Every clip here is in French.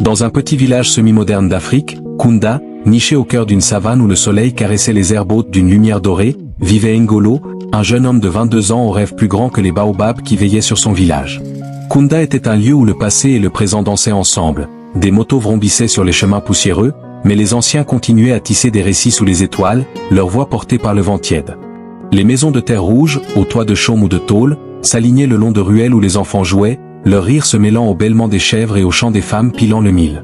Dans un petit village semi-moderne d'Afrique, Kunda, niché au cœur d'une savane où le soleil caressait les herbes hautes d'une lumière dorée, vivait Ngolo, un jeune homme de 22 ans aux rêves plus grands que les baobabs qui veillaient sur son village. Kunda était un lieu où le passé et le présent dansaient ensemble. Des motos vrombissaient sur les chemins poussiéreux, mais les anciens continuaient à tisser des récits sous les étoiles, leurs voix portées par le vent tiède. Les maisons de terre rouge, aux toits de chaume ou de tôle, s'alignaient le long de ruelles où les enfants jouaient, leur rire se mêlant au bêlement des chèvres et au chant des femmes pilant le mil.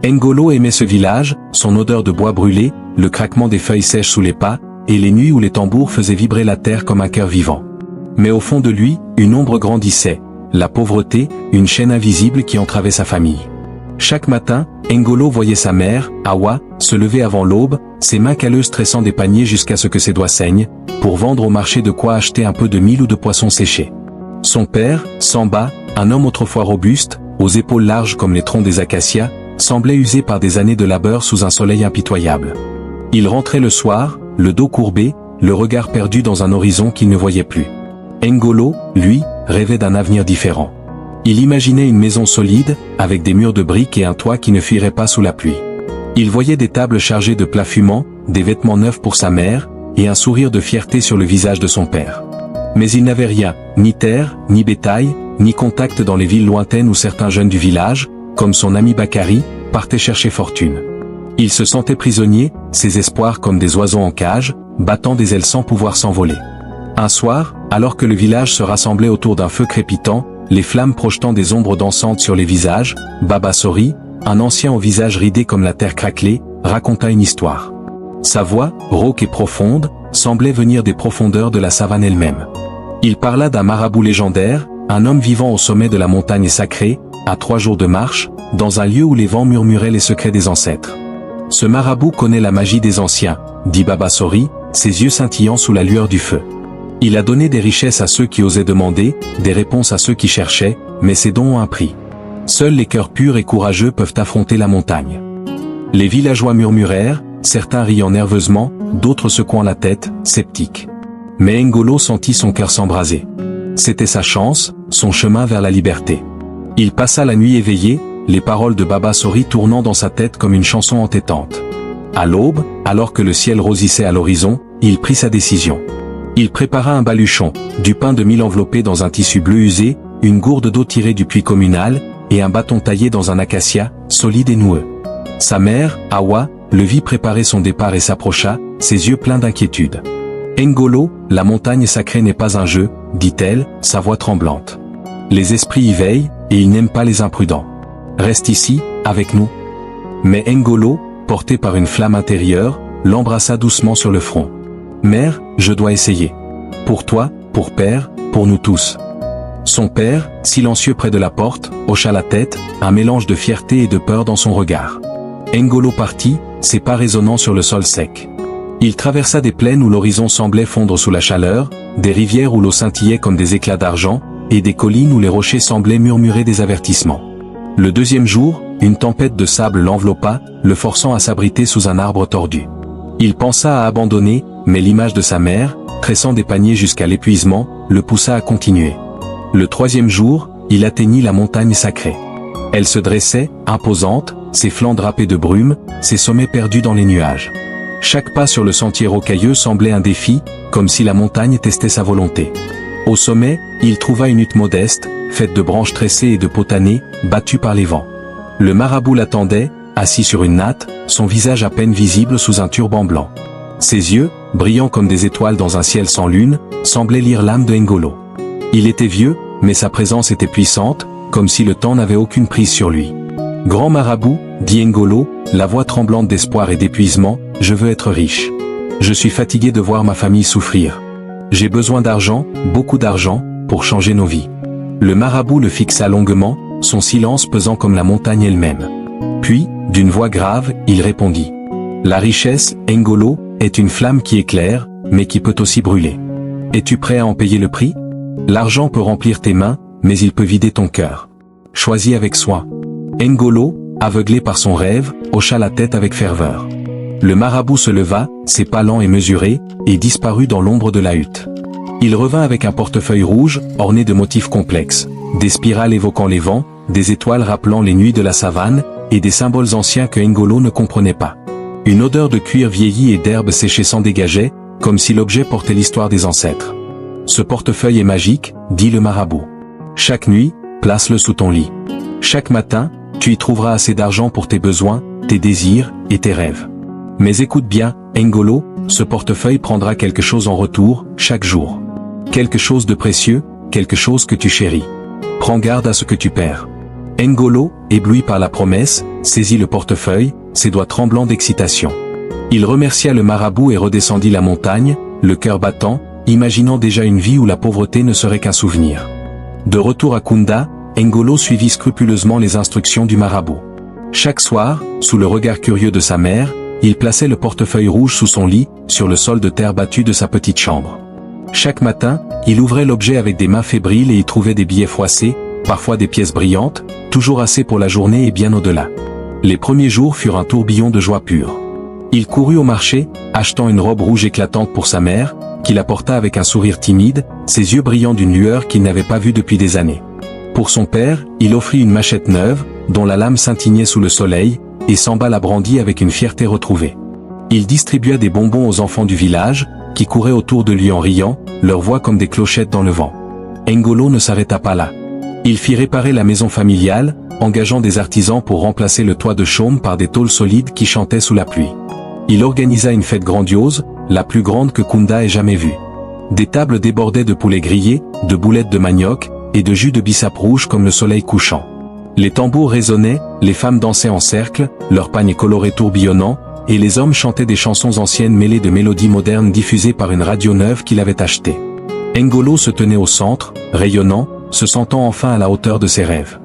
Ngolo aimait ce village, son odeur de bois brûlé, le craquement des feuilles sèches sous les pas, et les nuits où les tambours faisaient vibrer la terre comme un cœur vivant. Mais au fond de lui, une ombre grandissait, la pauvreté, une chaîne invisible qui entravait sa famille. Chaque matin, Ngolo voyait sa mère, Awa, se lever avant l'aube, ses mains calleuses tressant des paniers jusqu'à ce que ses doigts saignent, pour vendre au marché de quoi acheter un peu de mil ou de poissons séchés. Son père, Samba, un homme autrefois robuste, aux épaules larges comme les troncs des acacias, semblait usé par des années de labeur sous un soleil impitoyable. Il rentrait le soir, le dos courbé, le regard perdu dans un horizon qu'il ne voyait plus. Ngolo, lui, rêvait d'un avenir différent. Il imaginait une maison solide, avec des murs de briques et un toit qui ne fuirait pas sous la pluie. Il voyait des tables chargées de plats fumants, des vêtements neufs pour sa mère, et un sourire de fierté sur le visage de son père. Mais il n'avait rien, ni terre, ni bétail, ni contact dans les villes lointaines où certains jeunes du village, comme son ami Bakari, partaient chercher fortune. Il se sentait prisonnier, ses espoirs comme des oiseaux en cage, battant des ailes sans pouvoir s'envoler. Un soir, alors que le village se rassemblait autour d'un feu crépitant, les flammes projetant des ombres dansantes sur les visages, Baba Sori, un ancien au visage ridé comme la terre craquelée, raconta une histoire. Sa voix, rauque et profonde, semblait venir des profondeurs de la savane elle-même. Il parla d'un marabout légendaire, un homme vivant au sommet de la montagne sacrée, à 3 jours de marche, dans un lieu où les vents murmuraient les secrets des ancêtres. Ce marabout connaît la magie des anciens, dit Baba Sori, ses yeux scintillant sous la lueur du feu. Il a donné des richesses à ceux qui osaient demander, des réponses à ceux qui cherchaient, mais ces dons ont un prix. Seuls les cœurs purs et courageux peuvent affronter la montagne. Les villageois murmurèrent, certains riant nerveusement, d'autres secouant la tête, sceptiques. Mais Ngolo sentit son cœur s'embraser. C'était sa chance, son chemin vers la liberté. Il passa la nuit éveillé, les paroles de Baba Sori tournant dans sa tête comme une chanson entêtante. À l'aube, alors que le ciel rosissait à l'horizon, il prit sa décision. Il prépara un baluchon, du pain de mil enveloppé dans un tissu bleu usé, une gourde d'eau tirée du puits communal, et un bâton taillé dans un acacia, solide et noueux. Sa mère, Awa, le vit préparer son départ et s'approcha, ses yeux pleins d'inquiétude. Ngolo, la montagne sacrée n'est pas un jeu, dit-elle, sa voix tremblante. Les esprits y veillent, et ils n'aiment pas les imprudents. Reste ici, avec nous. Mais Ngolo, porté par une flamme intérieure, l'embrassa doucement sur le front. Mère, je dois essayer. Pour toi, pour père, pour nous tous. Son père, silencieux près de la porte, hocha la tête, un mélange de fierté et de peur dans son regard. Ngolo partit, ses pas résonnant sur le sol sec. Il traversa des plaines où l'horizon semblait fondre sous la chaleur, des rivières où l'eau scintillait comme des éclats d'argent, et des collines où les rochers semblaient murmurer des avertissements. Le deuxième jour, une tempête de sable l'enveloppa, le forçant à s'abriter sous un arbre tordu. Il pensa à abandonner, mais l'image de sa mère, tressant des paniers jusqu'à l'épuisement, le poussa à continuer. Le troisième jour, il atteignit la montagne sacrée. Elle se dressait, imposante, ses flancs drapés de brume, ses sommets perdus dans les nuages. Chaque pas sur le sentier rocailleux semblait un défi, comme si la montagne testait sa volonté. Au sommet, il trouva une hutte modeste, faite de branches tressées et de potanés, battues par les vents. Le marabout l'attendait, assis sur une natte, son visage à peine visible sous un turban blanc. Ses yeux, brillants comme des étoiles dans un ciel sans lune, semblaient lire l'âme de Ngolo. Il était vieux, mais sa présence était puissante, comme si le temps n'avait aucune prise sur lui. « Grand marabout, dit Ngolo, la voix tremblante d'espoir et d'épuisement, je veux être riche. Je suis fatigué de voir ma famille souffrir. J'ai besoin d'argent, beaucoup d'argent, pour changer nos vies. » Le marabout le fixa longuement, son silence pesant comme la montagne elle-même. Puis, d'une voix grave, il répondit. « La richesse, Ngolo, est une flamme qui éclaire, mais qui peut aussi brûler. Es-tu prêt à en payer le prix? L'argent peut remplir tes mains, mais il peut vider ton cœur. Choisis avec soin. » Ngolo, aveuglé par son rêve, hocha la tête avec ferveur. Le marabout se leva, ses pas lents et mesurés, et disparut dans l'ombre de la hutte. Il revint avec un portefeuille rouge, orné de motifs complexes, des spirales évoquant les vents, des étoiles rappelant les nuits de la savane, et des symboles anciens que N'Golo ne comprenait pas. Une odeur de cuir vieilli et d'herbe séchée s'en dégageait, comme si l'objet portait l'histoire des ancêtres. Ce portefeuille est magique, dit le marabout. Chaque nuit, place-le sous ton lit. Chaque matin, tu y trouveras assez d'argent pour tes besoins, tes désirs et tes rêves. Mais écoute bien, N'Golo, ce portefeuille prendra quelque chose en retour, chaque jour. Quelque chose de précieux, quelque chose que tu chéris. Prends garde à ce que tu perds. N'Golo, ébloui par la promesse, saisit le portefeuille, ses doigts tremblants d'excitation. Il remercia le marabout et redescendit la montagne, le cœur battant, imaginant déjà une vie où la pauvreté ne serait qu'un souvenir. De retour à Kunda, N'Golo suivit scrupuleusement les instructions du marabout. Chaque soir, sous le regard curieux de sa mère, il plaçait le portefeuille rouge sous son lit, sur le sol de terre battue de sa petite chambre. Chaque matin, il ouvrait l'objet avec des mains fébriles et y trouvait des billets froissés, parfois des pièces brillantes, toujours assez pour la journée et bien au-delà. Les premiers jours furent un tourbillon de joie pure. Il courut au marché, achetant une robe rouge éclatante pour sa mère, qu'il apporta avec un sourire timide, ses yeux brillant d'une lueur qu'il n'avait pas vue depuis des années. Pour son père, il offrit une machette neuve, dont la lame scintignait sous le soleil, et Samba la brandit avec une fierté retrouvée. Il distribua des bonbons aux enfants du village, qui couraient autour de lui en riant, leur voix comme des clochettes dans le vent. N'Golo ne s'arrêta pas là. Il fit réparer la maison familiale, engageant des artisans pour remplacer le toit de chaume par des tôles solides qui chantaient sous la pluie. Il organisa une fête grandiose, la plus grande que Kunda ait jamais vue. Des tables débordaient de poulets grillés, de boulettes de manioc, et de jus de bissap rouge comme le soleil couchant. Les tambours résonnaient, les femmes dansaient en cercle, leurs pagnes colorés tourbillonnant, et les hommes chantaient des chansons anciennes mêlées de mélodies modernes diffusées par une radio neuve qu'il avait achetée. N'Golo se tenait au centre, rayonnant, se sentant enfin à la hauteur de ses rêves.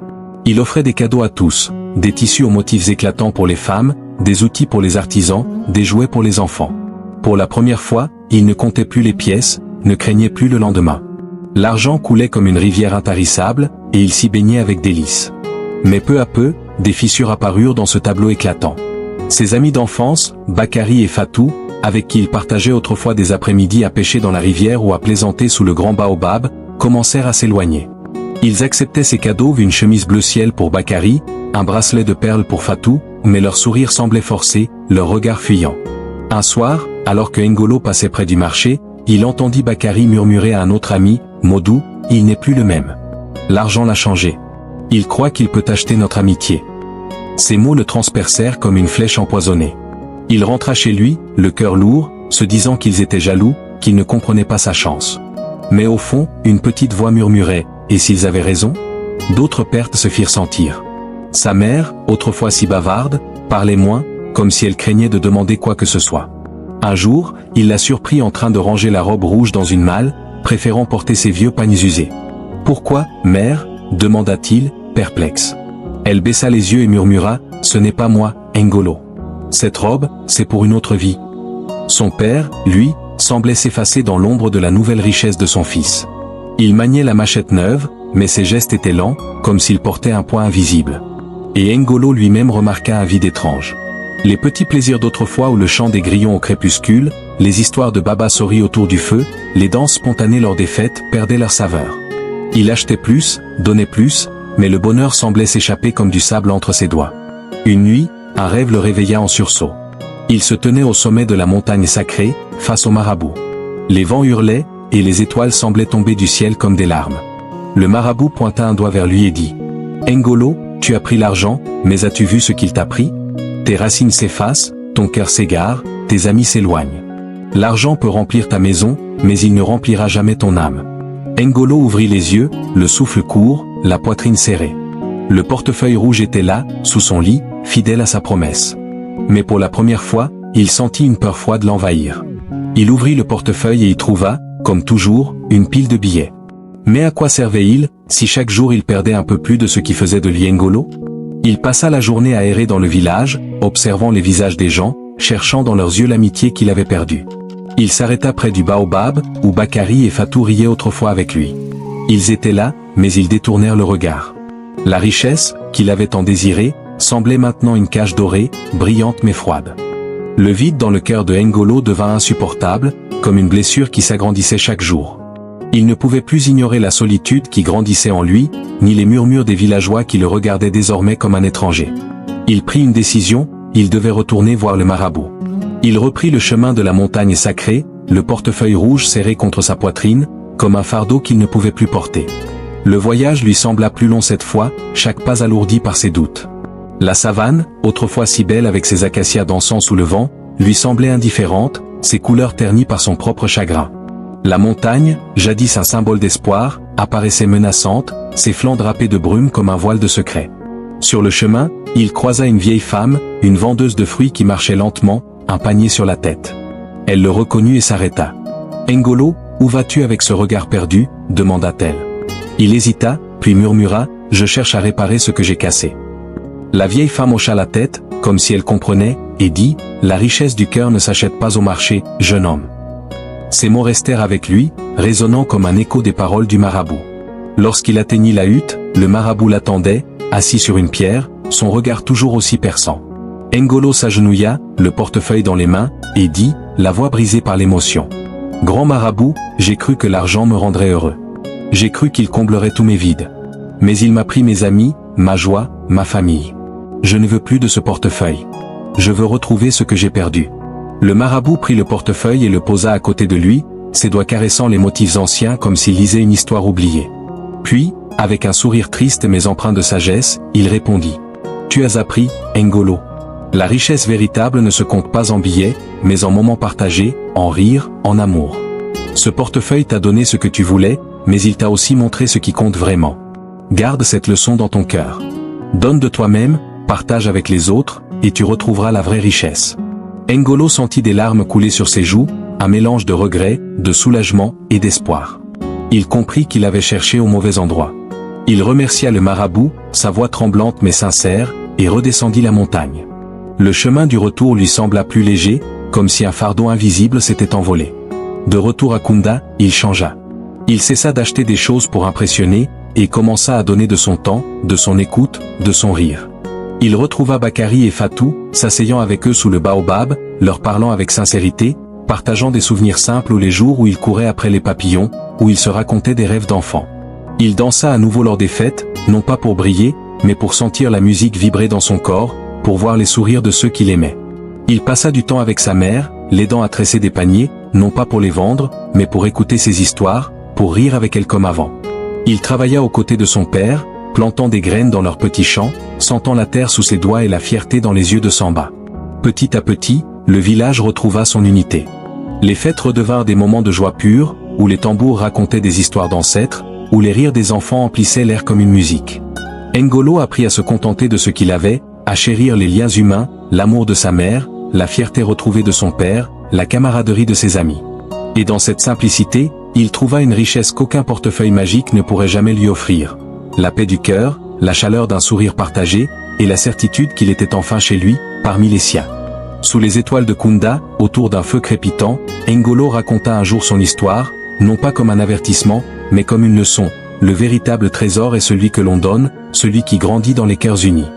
Il offrait des cadeaux à tous, des tissus aux motifs éclatants pour les femmes, des outils pour les artisans, des jouets pour les enfants. Pour la première fois, il ne comptait plus les pièces, ne craignait plus le lendemain. L'argent coulait comme une rivière intarissable, et il s'y baignait avec délice. Mais peu à peu, des fissures apparurent dans ce tableau éclatant. Ses amis d'enfance, Bakary et Fatou, avec qui il partageait autrefois des après-midi à pêcher dans la rivière ou à plaisanter sous le grand baobab, commencèrent à s'éloigner. Ils acceptaient ces cadeaux, une chemise bleu ciel pour Bakary, un bracelet de perles pour Fatou, mais leur sourire semblait forcé, leur regard fuyant. Un soir, alors que N'Golo passait près du marché, il entendit Bakary murmurer à un autre ami, « Modou, il n'est plus le même. L'argent l'a changé. Il croit qu'il peut acheter notre amitié. » Ces mots le transpercèrent comme une flèche empoisonnée. Il rentra chez lui, le cœur lourd, se disant qu'ils étaient jaloux, qu'ils ne comprenaient pas sa chance. Mais au fond, une petite voix murmurait, « Et s'ils avaient raison ?» D'autres pertes se firent sentir. Sa mère, autrefois si bavarde, parlait moins, comme si elle craignait de demander quoi que ce soit. Un jour, il la surprit en train de ranger la robe rouge dans une malle, préférant porter ses vieux pagnes usés. « Pourquoi, mère ?» demanda-t-il, perplexe. Elle baissa les yeux et murmura, « Ce n'est pas moi, N'Golo. Cette robe, c'est pour une autre vie. » Son père, lui, semblait s'effacer dans l'ombre de la nouvelle richesse de son fils. Il maniait la machette neuve, mais ses gestes étaient lents, comme s'il portait un poids invisible. Et N'Golo lui-même remarqua un vide étrange. Les petits plaisirs d'autrefois ou le chant des grillons au crépuscule, les histoires de Baba Sori autour du feu, les danses spontanées lors des fêtes perdaient leur saveur. Il achetait plus, donnait plus, mais le bonheur semblait s'échapper comme du sable entre ses doigts. Une nuit, un rêve le réveilla en sursaut. Il se tenait au sommet de la montagne sacrée, face au marabout. Les vents hurlaient, et les étoiles semblaient tomber du ciel comme des larmes. Le marabout pointa un doigt vers lui et dit, « N'Golo, tu as pris l'argent, mais as-tu vu ce qu'il t'a pris ? Tes racines s'effacent, ton cœur s'égare, tes amis s'éloignent. L'argent peut remplir ta maison, mais il ne remplira jamais ton âme. » N'Golo ouvrit les yeux, le souffle court, la poitrine serrée. Le portefeuille rouge était là, sous son lit, fidèle à sa promesse. Mais pour la première fois, il sentit une peur froide l'envahir. Il ouvrit le portefeuille et y trouva, comme toujours, une pile de billets. Mais à quoi servait-il, si chaque jour il perdait un peu plus de ce qui faisait de lui N'Golo ? Il passa la journée à errer dans le village, observant les visages des gens, cherchant dans leurs yeux l'amitié qu'il avait perdue. Il s'arrêta près du baobab, où Bakary et Fatou riaient autrefois avec lui. Ils étaient là, mais ils détournèrent le regard. La richesse, qu'il avait tant désirée, semblait maintenant une cage dorée, brillante mais froide. Le vide dans le cœur de N'Golo devint insupportable, comme une blessure qui s'agrandissait chaque jour. Il ne pouvait plus ignorer la solitude qui grandissait en lui, ni les murmures des villageois qui le regardaient désormais comme un étranger. Il prit une décision, il devait retourner voir le marabout. Il reprit le chemin de la montagne sacrée, le portefeuille rouge serré contre sa poitrine, comme un fardeau qu'il ne pouvait plus porter. Le voyage lui sembla plus long cette fois, chaque pas alourdi par ses doutes. La savane, autrefois si belle avec ses acacias dansant sous le vent, lui semblait indifférente, ses couleurs ternies par son propre chagrin. La montagne, jadis un symbole d'espoir, apparaissait menaçante, ses flancs drapés de brume comme un voile de secret. Sur le chemin, il croisa une vieille femme, une vendeuse de fruits qui marchait lentement, un panier sur la tête. Elle le reconnut et s'arrêta. « N'Golo, où vas-tu avec ce regard perdu ?» demanda-t-elle. Il hésita, puis murmura « Je cherche à réparer ce que j'ai cassé. » La vieille femme hocha la tête, comme si elle comprenait, et dit « La richesse du cœur ne s'achète pas au marché, jeune homme. » Ces mots restèrent avec lui, résonnant comme un écho des paroles du marabout. Lorsqu'il atteignit la hutte, le marabout l'attendait, assis sur une pierre, son regard toujours aussi perçant. N'Golo s'agenouilla, le portefeuille dans les mains, et dit, la voix brisée par l'émotion. « Grand marabout, j'ai cru que l'argent me rendrait heureux. J'ai cru qu'il comblerait tous mes vides. Mais il m'a pris mes amis, ma joie, ma famille. Je ne veux plus de ce portefeuille. Je veux retrouver ce que j'ai perdu. » Le marabout prit le portefeuille et le posa à côté de lui, ses doigts caressant les motifs anciens comme s'il lisait une histoire oubliée. Puis, avec un sourire triste mais empreint de sagesse, il répondit. « Tu as appris, N'Golo. La richesse véritable ne se compte pas en billets, mais en moments partagés, en rire, en amour. Ce portefeuille t'a donné ce que tu voulais, mais il t'a aussi montré ce qui compte vraiment. Garde cette leçon dans ton cœur. Donne de toi-même, partage avec les autres, et tu retrouveras la vraie richesse. » N'Golo sentit des larmes couler sur ses joues, un mélange de regret, de soulagement et d'espoir. Il comprit qu'il avait cherché au mauvais endroit. Il remercia le marabout, sa voix tremblante mais sincère, et redescendit la montagne. Le chemin du retour lui sembla plus léger, comme si un fardeau invisible s'était envolé. De retour à Kunda, il changea. Il cessa d'acheter des choses pour impressionner, et commença à donner de son temps, de son écoute, de son rire. Il retrouva Bakary et Fatou, s'asseyant avec eux sous le baobab, leur parlant avec sincérité, partageant des souvenirs simples ou les jours où il courait après les papillons, où il se racontait des rêves d'enfant. Il dansa à nouveau lors des fêtes, non pas pour briller, mais pour sentir la musique vibrer dans son corps, pour voir les sourires de ceux qu'il aimait. Il passa du temps avec sa mère, l'aidant à tresser des paniers, non pas pour les vendre, mais pour écouter ses histoires, pour rire avec elle comme avant. Il travailla aux côtés de son père, plantant des graines dans leurs petits champs, sentant la terre sous ses doigts et la fierté dans les yeux de Samba. Petit à petit, le village retrouva son unité. Les fêtes redevinrent des moments de joie pure, où les tambours racontaient des histoires d'ancêtres, où les rires des enfants emplissaient l'air comme une musique. N'Golo apprit à se contenter de ce qu'il avait, à chérir les liens humains, l'amour de sa mère, la fierté retrouvée de son père, la camaraderie de ses amis. Et dans cette simplicité, il trouva une richesse qu'aucun portefeuille magique ne pourrait jamais lui offrir. La paix du cœur, la chaleur d'un sourire partagé, et la certitude qu'il était enfin chez lui, parmi les siens. Sous les étoiles de Kunda, autour d'un feu crépitant, N'Golo raconta un jour son histoire, non pas comme un avertissement, mais comme une leçon. Le véritable trésor est celui que l'on donne, celui qui grandit dans les cœurs unis.